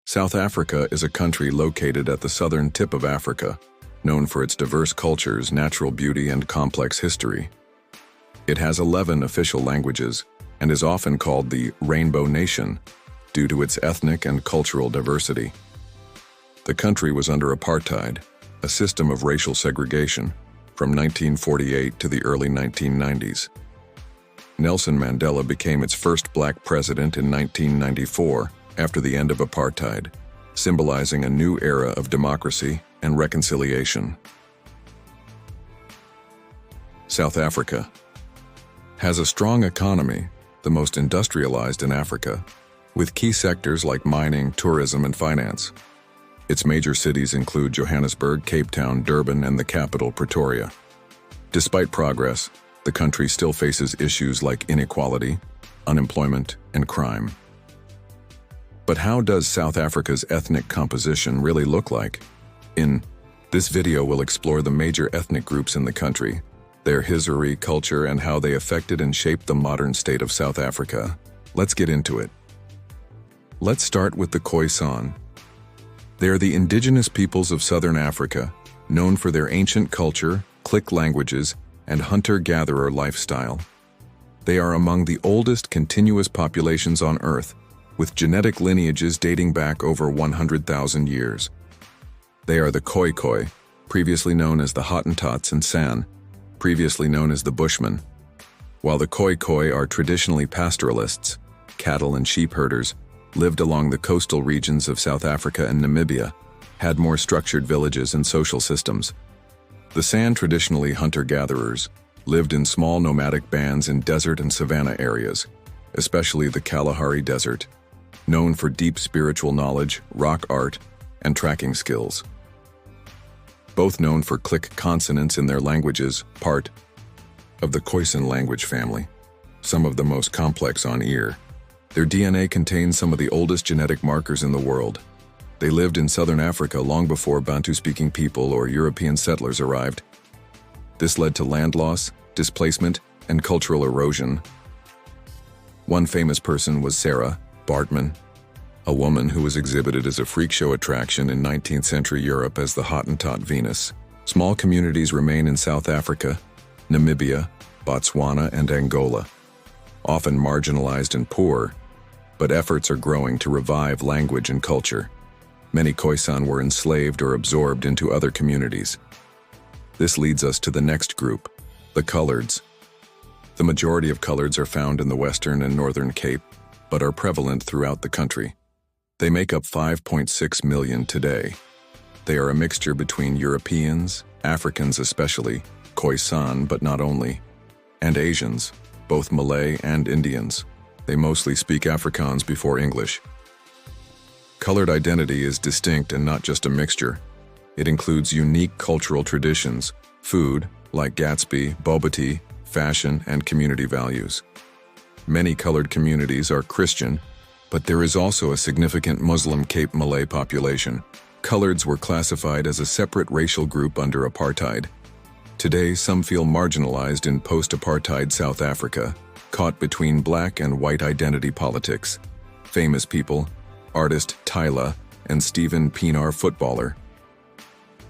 South Africa is a country located at the southern tip of Africa, known for its diverse cultures, natural beauty, and complex history. It has 11 official languages and is often called the Rainbow Nation due to its ethnic and cultural diversity. The country was under apartheid, a system of racial segregation, from 1948 to the early 1990s. Nelson Mandela became its first black president in 1994 after the end of apartheid, symbolizing a new era of democracy and reconciliation. South Africa has a strong economy, the most industrialized in Africa, with key sectors like mining, tourism, and finance. Its major cities include Johannesburg, Cape Town, Durban, and the capital, Pretoria. Despite progress, the country still faces issues like inequality, unemployment, and crime. But how does South Africa's ethnic composition really look like? In this video, we'll explore the major ethnic groups in the country, their history, culture, and how they affected and shaped the modern state of South Africa. Let's get into it. Let's start with the Khoisan. They are the indigenous peoples of southern Africa, known for their ancient culture, click languages, and hunter-gatherer lifestyle. They are among the oldest continuous populations on Earth, with genetic lineages dating back over 100,000 years. They are the Khoi, previously known as the Hottentots, and San, previously known as the Bushmen. While the Khoi are traditionally pastoralists, cattle and sheep herders, lived along the coastal regions of South Africa and Namibia, had more structured villages and social systems. The San, traditionally hunter-gatherers, lived in small nomadic bands in desert and savanna areas, especially the Kalahari Desert, known for deep spiritual knowledge, rock art, and tracking skills. Both known for click consonants in their languages, part of the Khoisan language family, some of the most complex on ear. Their DNA contains some of the oldest genetic markers in the world. They lived in southern Africa long before Bantu-speaking people or European settlers arrived. This led to land loss, displacement, and cultural erosion. One famous person was Sarah Baartman, a woman who was exhibited as a freak show attraction in 19th century Europe as the Hottentot Venus. Small communities remain in South Africa, Namibia, Botswana, and Angola, often marginalized and poor, but efforts are growing to revive language and culture. Many Khoisan were enslaved or absorbed into other communities. This leads us to the next group, the Coloreds. The majority of Coloreds are found in the Western and Northern Cape, but are prevalent throughout the country. They make up 5.6 million today. They are a mixture between Europeans, Africans especially, Khoisan but not only, and Asians, both Malay and Indians. They mostly speak Afrikaans before English. Colored identity is distinct and not just a mixture. It includes unique cultural traditions, food, like Gatsby, boba tea, fashion, and community values. Many colored communities are Christian, but there is also a significant Muslim Cape Malay population. Coloreds were classified as a separate racial group under apartheid. Today, some feel marginalized in post-apartheid South Africa, caught between black and white identity politics. Famous people: artist Tyla and Steven Pienaar, footballer.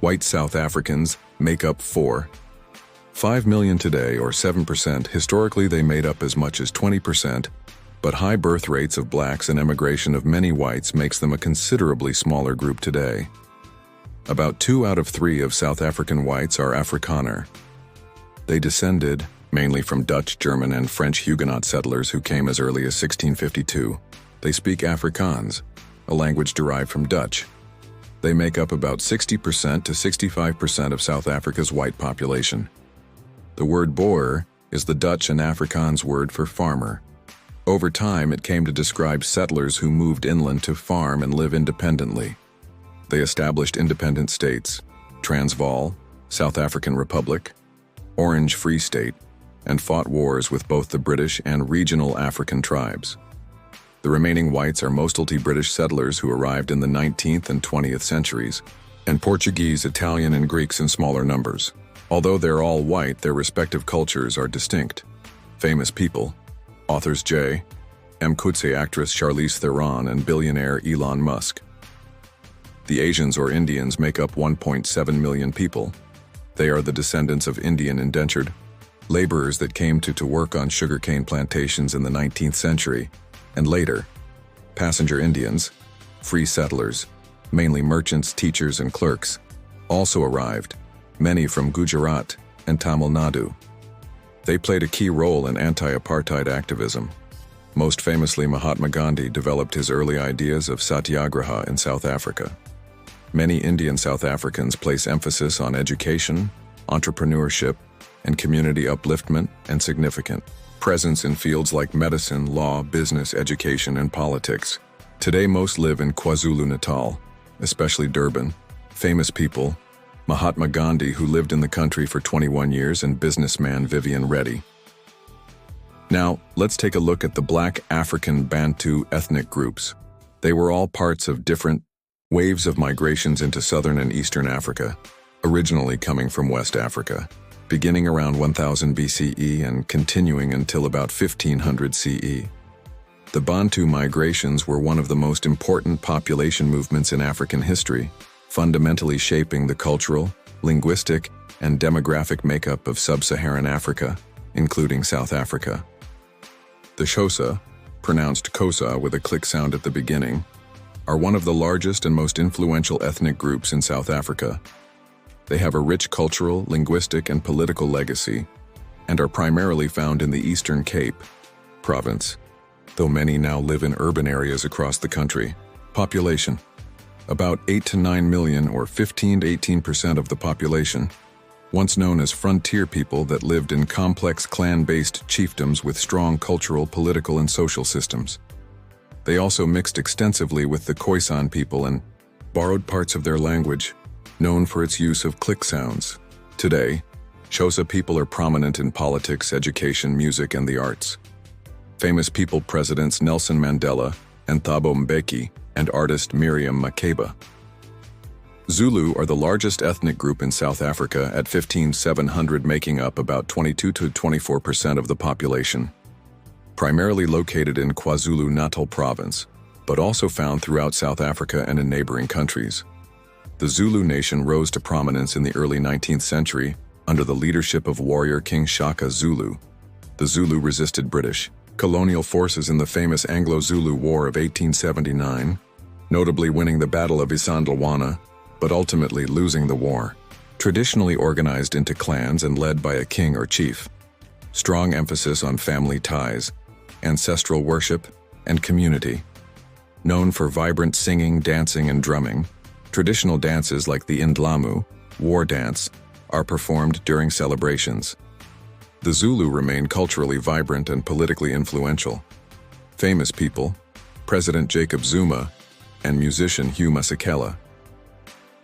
White South Africans make up 4.5 million today, or 7%. Historically, they made up as much as 20%, but high birth rates of blacks and emigration of many whites makes them a considerably smaller group today. About 2 out of 3 of South African whites are Afrikaner. They descended mainly from Dutch, German, and French Huguenot settlers who came as early as 1652. They speak Afrikaans, a language derived from Dutch. They make up about 60% to 65% of South Africa's white population. The word boer is the Dutch and Afrikaans word for farmer. Over time, it came to describe settlers who moved inland to farm and live independently. They established independent states: Transvaal, South African Republic, Orange Free State, and fought wars with both the British and regional African tribes. The remaining whites are mostly British settlers who arrived in the 19th and 20th centuries, and Portuguese, Italian, and Greeks in smaller numbers. Although they're all white, their respective cultures are distinct. Famous people: authors J. M. Coetzee, actress Charlize Theron, and billionaire Elon Musk. The Asians or Indians make up 1.7 million people. They are the descendants of Indian indentured laborers that came to work on sugarcane plantations in the 19th century, and later, passenger Indians, free settlers, mainly merchants, teachers, and clerks, also arrived, many from Gujarat and Tamil Nadu. They played a key role in anti-apartheid activism. Most famously, Mahatma Gandhi developed his early ideas of satyagraha in South Africa. Many Indian South Africans place emphasis on education, entrepreneurship, and community upliftment and significant presence in fields like medicine, law, business, education, and politics. Today, most live in KwaZulu-Natal, especially Durban. Famous people: Mahatma Gandhi, who lived in the country for 21 years, and businessman Vivian Reddy. Now, let's take a look at the Black African Bantu ethnic groups. They were all parts of different waves of migrations into southern and eastern Africa, originally coming from West Africa, beginning around 1000 BCE and continuing until about 1500 CE. The Bantu migrations were one of the most important population movements in African history, fundamentally shaping the cultural, linguistic, and demographic makeup of sub-Saharan Africa, including South Africa. The Xhosa, pronounced Xhosa with a click sound at the beginning, are one of the largest and most influential ethnic groups in South Africa. They have a rich cultural, linguistic, and political legacy, and are primarily found in the Eastern Cape province, though many now live in urban areas across the country. Population: about 8 to 9 million, or 15 to 18% of the population, once known as frontier people that lived in complex clan-based chiefdoms with strong cultural, political, and social systems. They also mixed extensively with the Khoisan people and borrowed parts of their language, known for its use of click sounds. Today, Xhosa people are prominent in politics, education, music, and the arts. Famous people: Presidents Nelson Mandela and Thabo Mbeki, and artist Miriam Makeba. Zulu are the largest ethnic group in South Africa at 15,700, making up about 22 to 24% of the population. Primarily located in KwaZulu-Natal province, but also found throughout South Africa and in neighboring countries. The Zulu nation rose to prominence in the early 19th century under the leadership of warrior King Shaka Zulu. The Zulu resisted British colonial forces in the famous Anglo-Zulu War of 1879, notably winning the Battle of Isandlwana, but ultimately losing the war. Traditionally organized into clans and led by a king or chief. Strong emphasis on family ties, ancestral worship, and community. Known for vibrant singing, dancing, and drumming, traditional dances like the Indlamu, war dance, are performed during celebrations. The Zulu remain culturally vibrant and politically influential. Famous people: President Jacob Zuma and musician Hugh Masekela.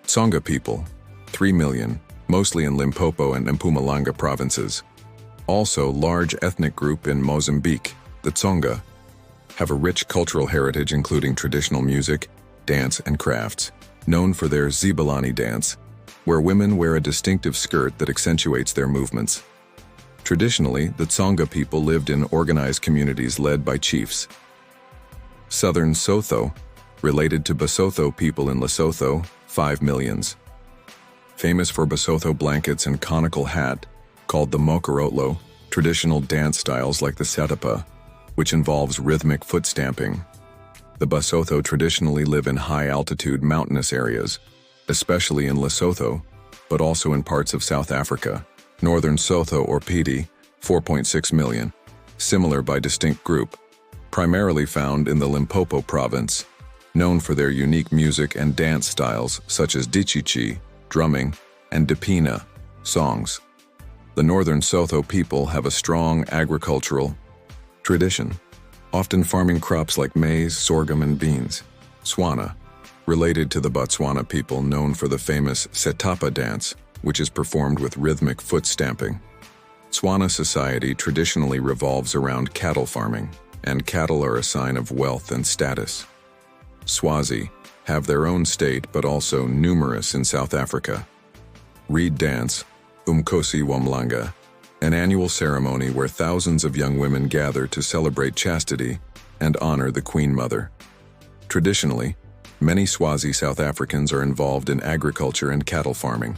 Tsonga people, 3 million, mostly in Limpopo and Mpumalanga provinces. Also large ethnic group in Mozambique, the Tsonga, have a rich cultural heritage including traditional music, dance, and crafts, known for their Zibelani dance, where women wear a distinctive skirt that accentuates their movements. Traditionally, the Tsonga people lived in organized communities led by chiefs. Southern Sotho, related to Basotho people in Lesotho, 5 millions. Famous for Basotho blankets and conical hat, called the mokorotlo, traditional dance styles like the setapa, which involves rhythmic foot stamping. The Basotho traditionally live in high-altitude mountainous areas, especially in Lesotho, but also in parts of South Africa. Northern Sotho or Pidi, 4.6 million, similar by distinct group, primarily found in the Limpopo province, known for their unique music and dance styles such as dichichi, drumming, and dipina, songs. The Northern Sotho people have a strong agricultural tradition, often farming crops like maize, sorghum, and beans. Swana, related to the Botswana people, known for the famous setapa dance, which is performed with rhythmic foot stamping. Swana society traditionally revolves around cattle farming, and cattle are a sign of wealth and status. Swazi have their own state but also numerous in South Africa. Reed dance, Umkosi Wamlanga, an annual ceremony where thousands of young women gather to celebrate chastity and honor the Queen Mother. Traditionally, Many Swazi South Africans are involved in agriculture and cattle farming.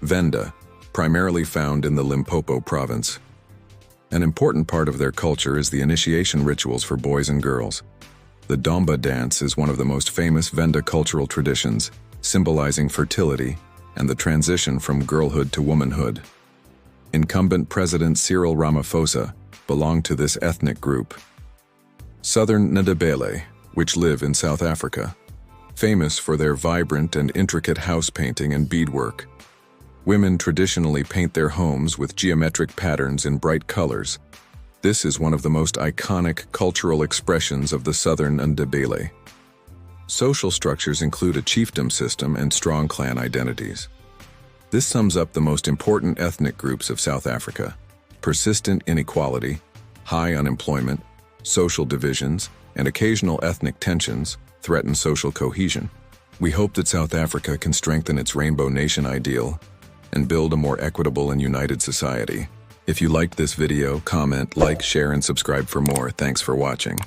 Venda, primarily found in the Limpopo province. An important part of their culture is the initiation rituals for boys and girls. The Domba dance is one of the most famous Venda cultural traditions, symbolizing fertility and the transition from girlhood to womanhood. Incumbent President Cyril Ramaphosa belonged to this ethnic group. Southern Ndebele, which live in South Africa, famous for their vibrant and intricate house painting and beadwork. Women traditionally paint their homes with geometric patterns in bright colors. This is one of the most iconic cultural expressions of the Southern Ndebele. Social structures include a chiefdom system and strong clan identities. This sums up the most important ethnic groups of South Africa. Persistent inequality, high unemployment, social divisions, and occasional ethnic tensions threaten social cohesion. We hope that South Africa can strengthen its Rainbow Nation ideal and build a more equitable and united society. If you liked this video, comment, like, share, and subscribe for more. Thanks for watching.